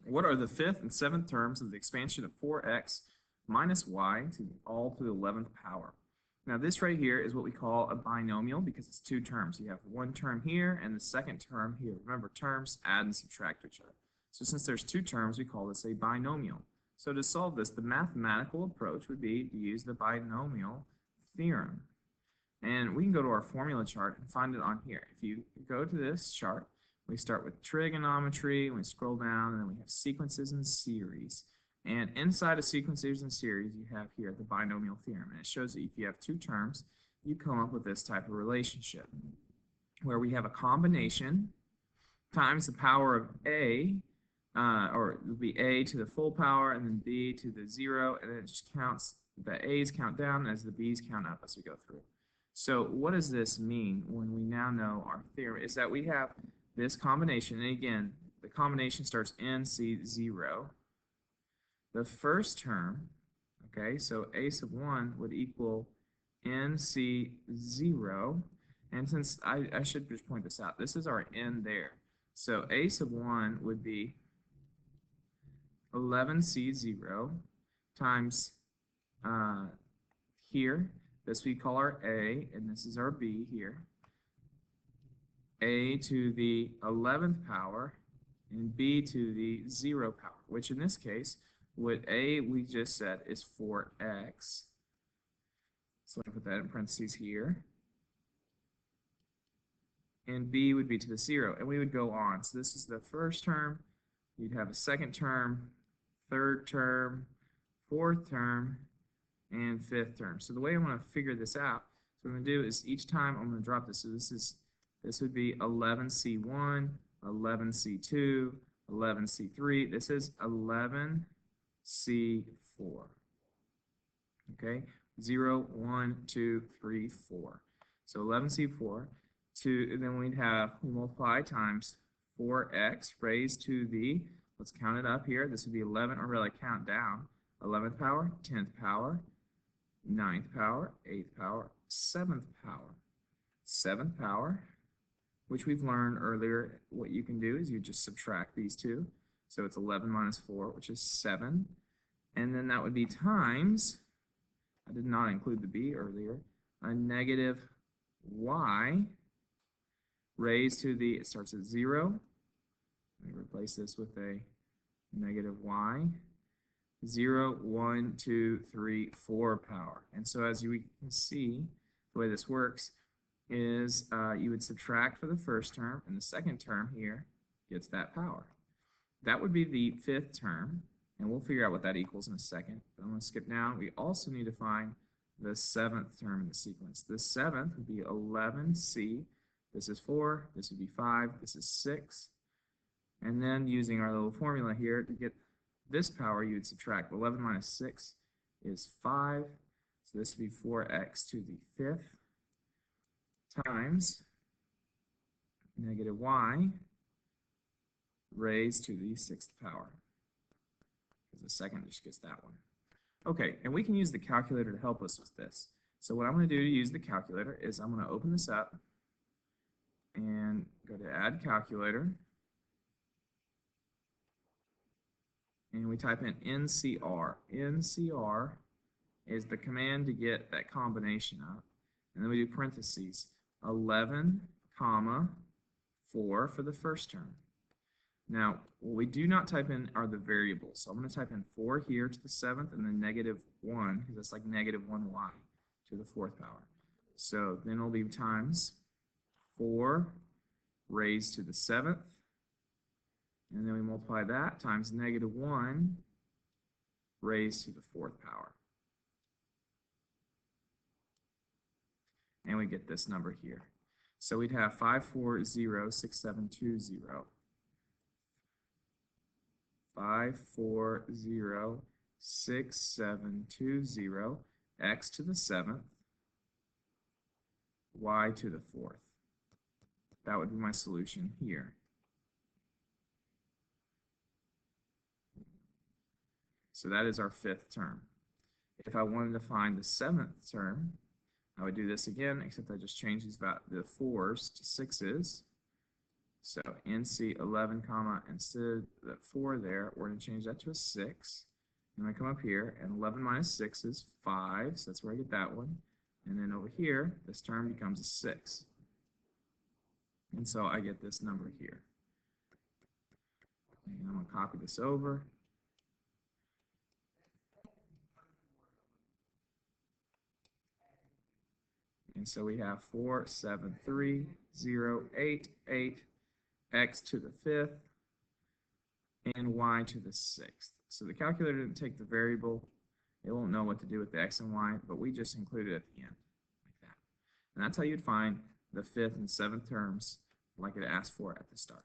What are the fifth and seventh terms of the expansion of 4x minus y to all to the 11th power? Now this right here is what we call a binomial because it's two terms. You have one term here and the second term here. Remember, terms add and subtract each other. So since there's two terms, we call this a binomial. So to solve this, the mathematical approach would be to use the binomial theorem. And we can go to our formula chart and find it on here. If you go to this chart, we start with trigonometry, we scroll down, and then we have sequences and series. And inside of sequences and series, you have here the binomial theorem. And it shows that if you have two terms, you come up with this type of relationship, where we have a combination times the power of a, or it would be a to the full power, and then b to the 0, and then it just counts, the a's count down as the b's count up as we go through. So what does this mean when we now know our theorem? Is that we have this combination, and again, the combination starts NC0. The first term, okay, so a sub 1 would equal NC0, and since I should just point this out, this is our n there. So a sub 1 would be 11C0 times here, this we call our a, and this is our b here, a to the 11th power and b to the 0 power, which in this case, what a we just said is 4x. So I put that in parentheses here. And b would be to the 0, and we would go on. So this is the first term. You'd have a second term, third term, fourth term, and fifth term. So the way I want to figure this out, so what I'm going to do is each time I'm going to drop this. So this would be 11C1, 11C2, 11C3. This is 11C4. Okay, 0, 1, 2, 3, 4. So 11C4. And then we multiply times 4x raised to the, let's count it up here. This would be 11, or really count down. 11th power, 10th power, 9th power, 8th power, 7th power. 7th power, which we've learned earlier, what you can do is you just subtract these two. So it's 11 minus 4, which is 7. And then that would be times, I did not include the b earlier, a negative y raised to the, it starts at 0. Let me replace this with a negative y. 0, 1, 2, 3, 4 power. And so as you can see, the way this works is you would subtract for the first term, and the second term here gets that power. That would be the fifth term, and we'll figure out what that equals in a second. But I'm going to skip down. We also need to find the seventh term in the sequence. The seventh would be 11C. This is 4, this would be 5, this is 6. And then using our little formula here to get this power, you would subtract 11 minus 6 is 5. So this would be 4x to the 5th times negative y raised to the 6th power. Because the second just gets that one. Okay, and we can use the calculator to help us with this. So what I'm going to do to use the calculator is I'm going to open this up and go to Add Calculator. And we type in NCR. NCR is the command to get that combination up. And then we do parentheses. 11, comma, 4 for the first term. Now, what we do not type in are the variables. So I'm going to type in 4 here to the 7th, and then negative 1, because it's like negative 1y to the 4th power. So then it'll be times 4 raised to the 7th, and then we multiply that times negative 1 raised to the 4th power. And we get this number here. So we'd have 5406720. 5406720, x to the 7th, y to the 4th. That would be my solution here. So that is our fifth term. If I wanted to find the seventh term, I would do this again, except I just changed these the 4s to 6s. So NC 11, comma, instead of the 4 there, we're going to change that to a 6. And I come up here, and 11 minus 6 is 5, so that's where I get that one. And then over here, this term becomes a 6. And so I get this number here. And I'm going to copy this over. And so we have 473,088, x to the 5th, and y to the 6th. So the calculator didn't take the variable. It won't know what to do with the x and y, but we just include it at the end, like that. And that's how you'd find the 5th and 7th terms like it asked for at the start.